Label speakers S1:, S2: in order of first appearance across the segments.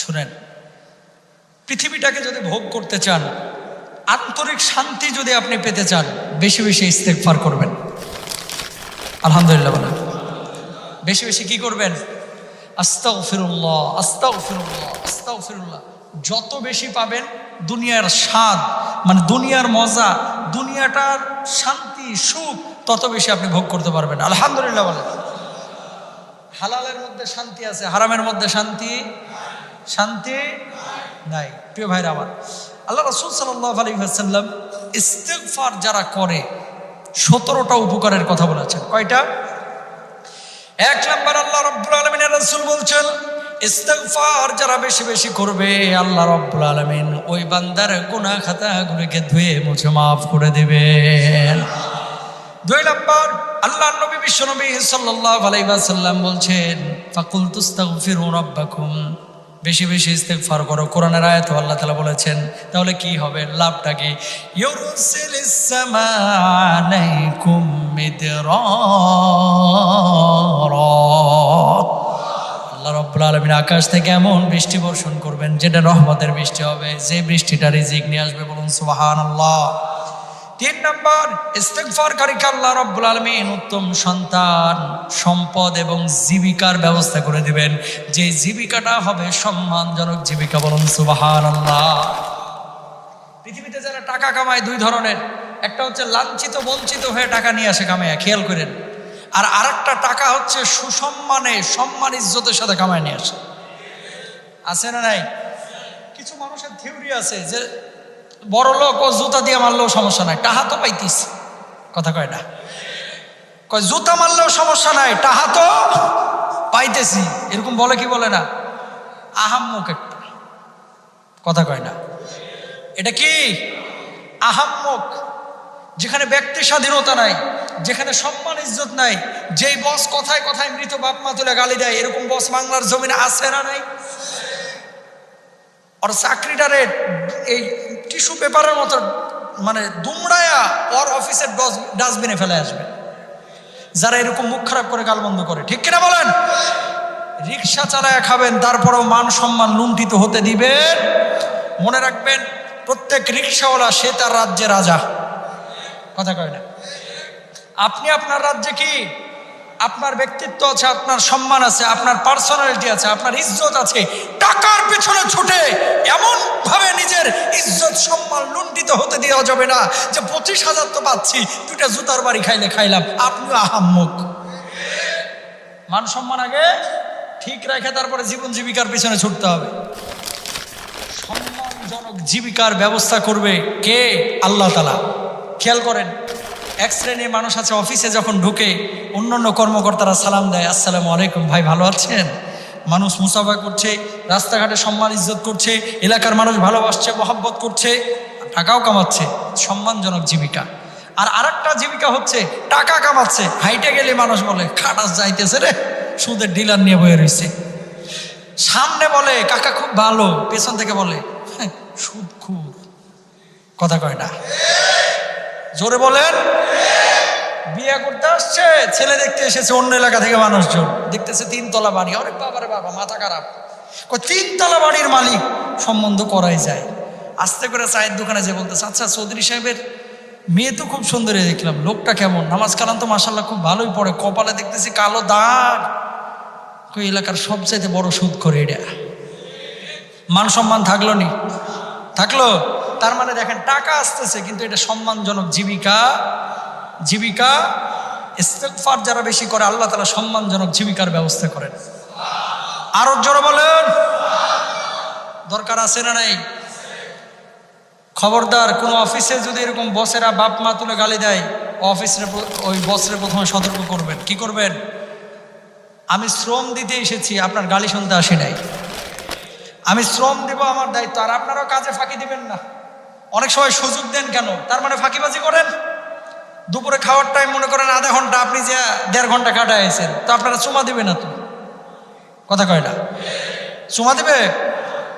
S1: শুনেন, পৃথিবীটাকে যদি ভোগ করতে চান, আন্তরিক শান্তি যদি আপনি পেতে চান, বেশি বেশি ইস্তেগফার করবেন। আলহামদুলিল্লাহ বলেন। বেশি বেশি কি করবেন? আস্তাগফিরুল্লাহ, আস্তাগফিরুল্লাহ, আস্তাগফিরুল্লাহ। যত বেশি পাবেন দুনিয়ার স্বাদ, মানে দুনিয়ার মজা, দুনিয়াটার শান্তি সুখ তত বেশি আপনি ভোগ করতে পারবেন। আলহামদুলিল্লাহ বলেন। হালালের মধ্যে শান্তি আছে, হারামের মধ্যে শান্তি নাই। প্রিয় ভাইরা আমার, আল্লাহ রাসূল সাল্লাল্লাহু আলাইহি ওয়াসাল্লাম ইস্তিগফার যারা করে 17টা উপকারের কথা বলেছেন। কয়টা? 1 নাম্বার, আল্লাহ রাব্বুল আলামিনের রাসূল বলছেন ইস্তিগফার যারা বেশি বেশি করবে, আল্লাহ রাব্বুল আলামিন ওই বান্দার গুনাহ খাতাগুলোকে ধুয়ে মুছে মাফ করে দিবেন। 2 নাম্বার, আল্লাহর নবী বিশ্বনবী সাল্লাল্লাহু আলাইহি ওয়াসাল্লাম বলছেন ফাকুলতু আস্তাগফিরু রাব্বাকুম, বেশি বেশি ইস্তিগফার করো। কোরআনের আয়াতে আল্লাহ তাআলা বলেছেন, তাহলে কি হবে? লাভটা কি? ইউরসিলিস সামাআ আলাইকুম মিদরারা, আল্লাহ রাব্বুল আলামিন আকাশ থেকে এমন বৃষ্টি বর্ষণ করবেন যেটা রহমতের বৃষ্টি হবে, যে বৃষ্টিটা রিজিক নিয়ে আসবে। বলুন সুবহানাল্লাহ। 3 নাম্বার, ইস্তিগফারকারীকে আল্লাহ রাব্বুল আলামিন উত্তম সন্তান, সম্পদ এবং জীবিকার ব্যবস্থা করে দিবেন, যে জীবিকাটা হবে সম্মানজনক জীবিকা। বলুন সুবহানাল্লাহ। পৃথিবীতে যারা টাকা কামায় 2 ধরনের, একটা হচ্ছে লাঞ্ছিত বঞ্চিত হয়ে টাকা নিয়ে আসে কামায়, খেয়াল করেন। আর আরেকটা টাকা হচ্ছে সুসম্মানে, সম্মান ইজ্জতের সাথে কামায় নিয়ে আসে। আছে না নাই? কিছু মানুষের থিওরি আছে যে বড় লোক ও জুতা দিয়ে মারলেও সমস্যা নাই, টাহা তো পাইতিস। কথা কয় না? কয় জুতা মারলেও সমস্যা নাই, টাহা তো পাইতেছি। এরকম বলে কি বলে না? আহাম্মক একটা। কথা কয় না? এটা কি আহাম্মক? যেখানে ব্যক্তি স্বাধীনতা নাই, যেখানে সম্মান ইজ্জত নাই, যেই বস কথায় কথায় মৃত বাপ মা তুলে গালি দেয়, এরকম বস বাংলার জমিনে আছে না নাই? ওর চাকরিটারে এই টিস্যু পেপারের মতো মানে দুমড়ায়া ওর অফিসের ডাস্টবিনে ফেলে আসবে যারা এরকম মুখ খারাপ করে গালবন্ধ করে। ঠিক কিনা বলেন? রিক্সা চালায়া খাবেন, তারপরেও মান সম্মান লুণ্ঠিত হতে দিবেন। মনে রাখবেন, প্রত্যেক রিক্সাওয়ালা সে তার রাজ্যে রাজা। কথা কয় না? আপনি আপনার রাজ্যে কি? আপনার ব্যক্তিত্ব আছে, আপনার সম্মান আছে, আপনার পার্সোনালিটি আছে, আপনার ইজ্জত আছে। টাকার পেছনে ছুটে এমন ভাবে নিজের ইজ্জত সম্মান লুণ্ঠিত হতে দেওয়া যাবে না যে 25,000 তো পাচ্ছি, 2টা জুতার বাড়ি খাইলে খাইলাম। আপনিও আহাম্মক। মান সম্মান আগে ঠিক রেখে তারপরে জীবন জীবিকার পেছনে ছুটতে হবে। সম্মানজনক জীবিকার ব্যবস্থা করবে কে? আল্লাহ তাআলা। খেয়াল করেন, 1 শ্রেণীর মানুষ আছে, অফিসে যখন ঢুকে অন্যান্য কর্মকর্তারা সালাম দেয়, আসসালামু আলাইকুম ভাই, ভালো আছেন? মানুষ মুসাফা করছে, রাস্তাঘাটে সম্মান ইজ্জত করছে, এলাকার মানুষ ভালোবাসছে, মহব্বত করছে, টাকাও কামাচ্ছে। সম্মানজনক জীবিকা। আর আরেকটা জীবিকা হচ্ছে টাকা কামাচ্ছে, হাইটে গেলে মানুষ বলে খাটাস যাইতেছে রে, সুদের ডিলার নিয়ে বয়ে রয়েছে। সামনে বলে কাকা খুব ভালো, পেছন থেকে বলে সুদ খুব। কথা কয় না? জোরে বলেন। বিয়ে করতে আসছে, ছেলে দেখতে এসেছে অন্য এলাকা থেকে মানুষজন, দেখতেছে 3 তলা বাড়ি। অরে বাবারে বাবা, মাথা খারাপ। 3 তলা বাড়ির মালিক, সম্বন্ধ করাই যায়। আস্তে করে চায়ের দোকানে যে বলতেছে, আচ্ছা চৌধুরী সাহেবের মেয়ে তো খুব সুন্দরী দেখলাম, লোকটা কেমন? নামাজ কালাম তো মাশাআল্লাহ খুব ভালোই পড়ে, কপালে দেখতেছি কালো দাগ। কই এলাকার সবচাইতে বড় সুদ করে এটা। মান সম্মান থাকলো নি? থাকলো। তার মানে দেখেন, টাকা আসতেছে কিন্তু এটা সম্মানজনক জীবিকা। ইস্তিগফার যারা বেশি করে, আল্লাহ তাআলা সম্মানজনক জীবিকার ব্যবস্থা করেন। আরো জোরে বলেন। দরকার আছে না নাই? খবরদার, কোন অফিসে যদি এরকম বসেরা বাপ মা তুলে গালি দেয়, ওই বসরে প্রথমে সতর্ক করবেন। কি করবেন? আমি শ্রম দিতে এসেছি, আপনার গালি শুনতে আসি নাই। আমি শ্রম দিব, আমার দায়িত্ব। আর আপনারাও কাজে ফাঁকি দিবেন না। অনেক সময় সুযোগ দেন কেন? তার মানে ফাঁকিবাজি করেন। দুপুরে খাওয়ার টাইম মনে করেন আধা ঘন্টা, আপনি যে 1.5 ঘন্টা কাটাইছেন, তো আপনারা চুমা দিবে না তো? কথা কয় না? চুমা দিবে,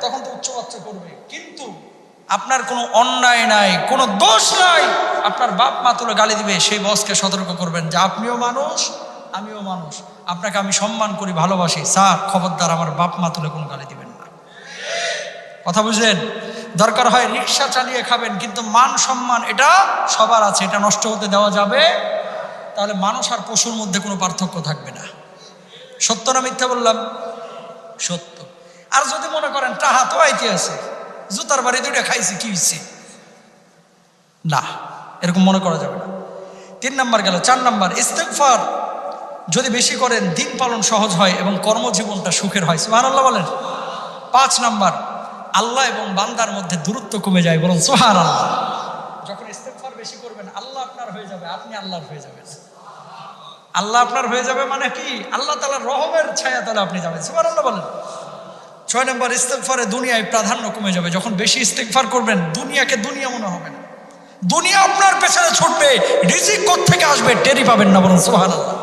S1: তখন তো উচ্চবাচ্য করবে। কিন্তু আপনার কোনো অন্যায় নাই, কোনো দোষ নাই, আপনার বাপ মা তুলে গালি দিবে, সেই বসকে সতর্ক করবেন যে আপনিও মানুষ, আমিও মানুষ, আপনাকে আমি সম্মান করি, ভালোবাসি, স্যার খবরদার আমার বাপ মা তুলে কোনো গালি দিবেন না। কথা বুঝলেন? দরকার হয় রিক্সা চালিয়ে খাবেন, কিন্তু মান সম্মান এটা সবার আছে, এটা নষ্ট হতে দেওয়া যাবে। তাহলে মানুষ আর পশুর মধ্যে কোনো পার্থক্য থাকবে না। সত্য না মিথ্যা বললাম? সত্য। আর যদি মনে করেন টাহা তো আইতে আছে, জুতার বাড়ি দুইটা খাইছি, কি হচ্ছে, না, এরকম মনে করা যাবে না। 3 নাম্বার গেল। 4 নাম্বার, ইস্তেগফার যদি বেশি করেন দিন পালন সহজ হয় এবং কর্মজীবনটা সুখের হয়। সুবহানাল্লাহ বলেন। 5 নাম্বার, আল্লাহ এবং বান্দার মধ্যে দূরত্ব কমে যায়, বলুন সুবহানাল্লাহ। যখন ইস্তেগফার বেশি করবেন আল্লাহ আপনার হয়ে যাবে, আপনি আল্লাহর হয়ে যাবেন। আল্লাহ আপনার হয়ে যাবে মানে কি? আল্লাহ তাআলার রহমের ছায়া তলে আপনি যাবেন। সুবহানাল্লাহ বলেন। 6 নাম্বার, ইস্তেগফারে দুনিয়ায় প্রাধান্য কমে যাবে। যখন বেশি ইস্তেগফার করবেন দুনিয়াকে দুনিয়া মনে হবে না, দুনিয়া আপনার পেছনে ছুটবে, রিজিক কোত্থেকে আসবে টেরই পাবেন না, বলুন সুবহানাল্লাহ।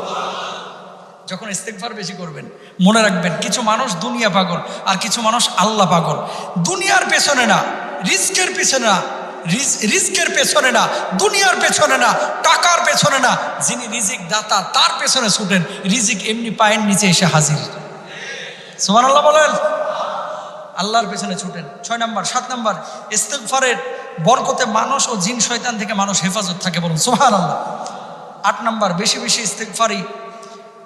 S1: যখন ইস্তেগফার বেশি করবেন মনে রাখবেন, কিছু মানুষ দুনিয়া পাগল আর কিছু মানুষ আল্লাহ পাগল। দুনিয়ার পেছনে না, রিস্কের পেছনে না, রিস্কের পেছনে না, দুনিয়ার পেছনে না, টাকার পেছনে না, যিনি রিজিক দাতা তার পেছনে ছুটেন। রিজিক এমনি পায়ের নিচে এসে হাজির। সুবহানাল্লাহ বলেন। আল্লাহর পেছনে ছুটেন। 6 নাম্বার। 7 নাম্বার, ইস্তেগফারের বরকতে মানুষ ও জিন শয়তান থেকে মানুষ হেফাজত থাকে, বলুন সুবহানাল্লাহ। 8 নাম্বার, বেশি বেশি ইস্তেগফারি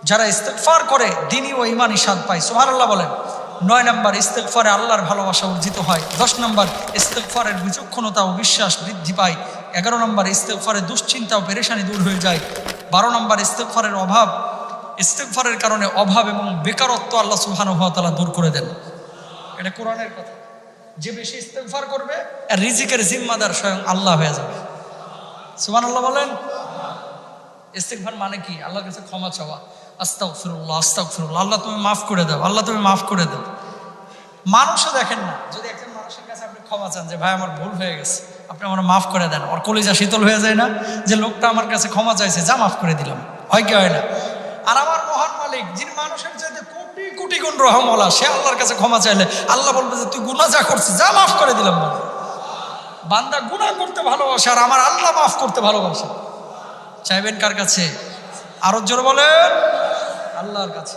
S1: যারা ইস্তেগফার করে দ্বীনি ও ঈমানি স্বাদ পায়। সুবহানাল্লাহ বলেন। 9 নাম্বার, ইস্তেগফারে আল্লাহর ভালোবাসা অর্জিত হয়। 10 নাম্বার, ইস্তেগফারের বিচক্ষণতা ও বিশ্বাস বৃদ্ধি পায়। 11 নাম্বার, ইস্তেগফারে দুশ্চিন্তা ও পেরেশানি দূর হয়ে যায়। 12 নাম্বার, ইস্তেগফারের কারণে অভাব এবং বেকারত্ব আল্লাহ সুবহানাহু ওয়া তাআলা দূর করে দেন। এটা কোরআনের কথা। যে বেশি ইস্তেগফার করবে আর রিজিকের জিম্মাদার স্বয়ং আল্লাহ হয়ে যাবে। সুবহানাল্লাহ বলেন। ইস্তেগফার মানে কি? আল্লাহর কাছে ক্ষমা চাওয়া। আস্তাগফিরুল্লাহ, আস্তাগফিরুল্লাহ, আল্লাহ তুমি মাফ করে দাও, আল্লাহ তুমি মাফ করে দাও। মানুষও দেখেন না, যদি একজন মানুষের কাছে আপনি ক্ষমা চান যে ভাই আমার ভুল হয়ে গেছে, আপনি আমার মাফ করে দেন, ওর কলিজা শীতল হয়ে যায় না? যে লোকটা আমার কাছে ক্ষমা চাইছে, যা মাফ করে দিলাম। হয় কি হয় না? আর আমার মহান মালিক যিনি মানুষের চাইতে কোটি কোটি গুণ রহমওয়ালা, সে আল্লাহর কাছে ক্ষমা চাইলে আল্লাহ বলবে যে তুই গুনাহ যা করছিস যা মাফ করে দিলাম। বান্দা গুনাহ করতে ভালোবাসে আর আমার আল্লাহ মাফ করতে ভালোবাসে। চাইবেন কার কাছে? আরো জোরে বলেন, আল্লাহর কাছে।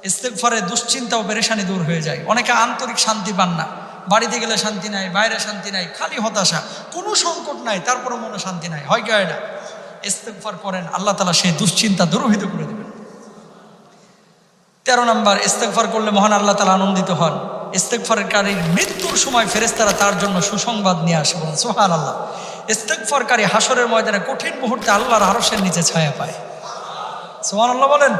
S1: ইস্তেগফারে দুশ্চিন্তা ও পেরেশানি দূর হয়ে যায়। অনেকে আন্তরিক শান্তি পান না, বাড়িতে গেলে শান্তি নাই, বাইরে শান্তি নাই, খালি হতাশা, কোনো সংকট নাই, তারপরে মনে শান্তি নাই। হয় কি হয় না? ইস্তেগফার করেন, আল্লাহ তাআলা সেই দুশ্চিন্তা দূরীভূত করে দেবেন। 13 নাম্বার, ইস্তেগফার করলে মহান আল্লাহ তাআলা আনন্দিত হন। ইস্তেগফারকারীর মৃত্যুর সময় ফেরেশতারা তার জন্য সুসংবাদ নিয়ে আসে, বলেন সুবহানাল্লাহ। ইস্তেগফারকারী হাসরের ময়দানে কঠিন মুহূর্তে আল্লাহর আরশের নিচে ছায়া পায়। সুবহানাল্লাহ বলেন।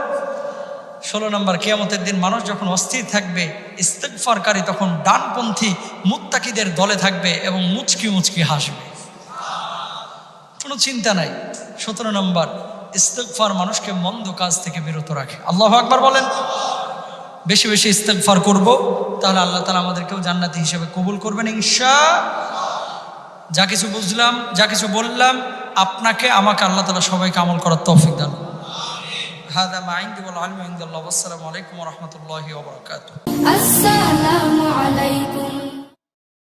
S1: 16 নাম্বার, কিয়ামতের দিন মানুষ যখন অস্থির থাকবে, ইস্তেগফারকারী তখন ডানপন্থী মুত্তাকিদের দলে থাকবে এবং মুচকি মুচকি হাসবে, কোনো চিন্তা নাই। 17 নাম্বার, ইস্তেগফার মানুষকে মন্দ কাজ থেকে বিরত রাখে। আল্লাহু আকবার বলেন। বেশি বেশি ইস্তেগফার করব, তাহলে আল্লাহ তাআলা আমাদেরকেও জান্নাতি হিসেবে কবুল করবেন ইনশাআল্লাহ। যা কিছু বুঝলাম, যা কিছু বললাম, আপনাকে আমাকে আল্লাহ তাআলা সবাইকে আমল করার তৌফিক দান করুন। হাদা মা ইনদি ওয়াল ইলমু ইনদাল্লাহ। ওয়াসসালামু আলাইকুম ওয়া রাহমাতুল্লাহি ওয়া বারাকাতুহু। আসসালামু আলাইকুম।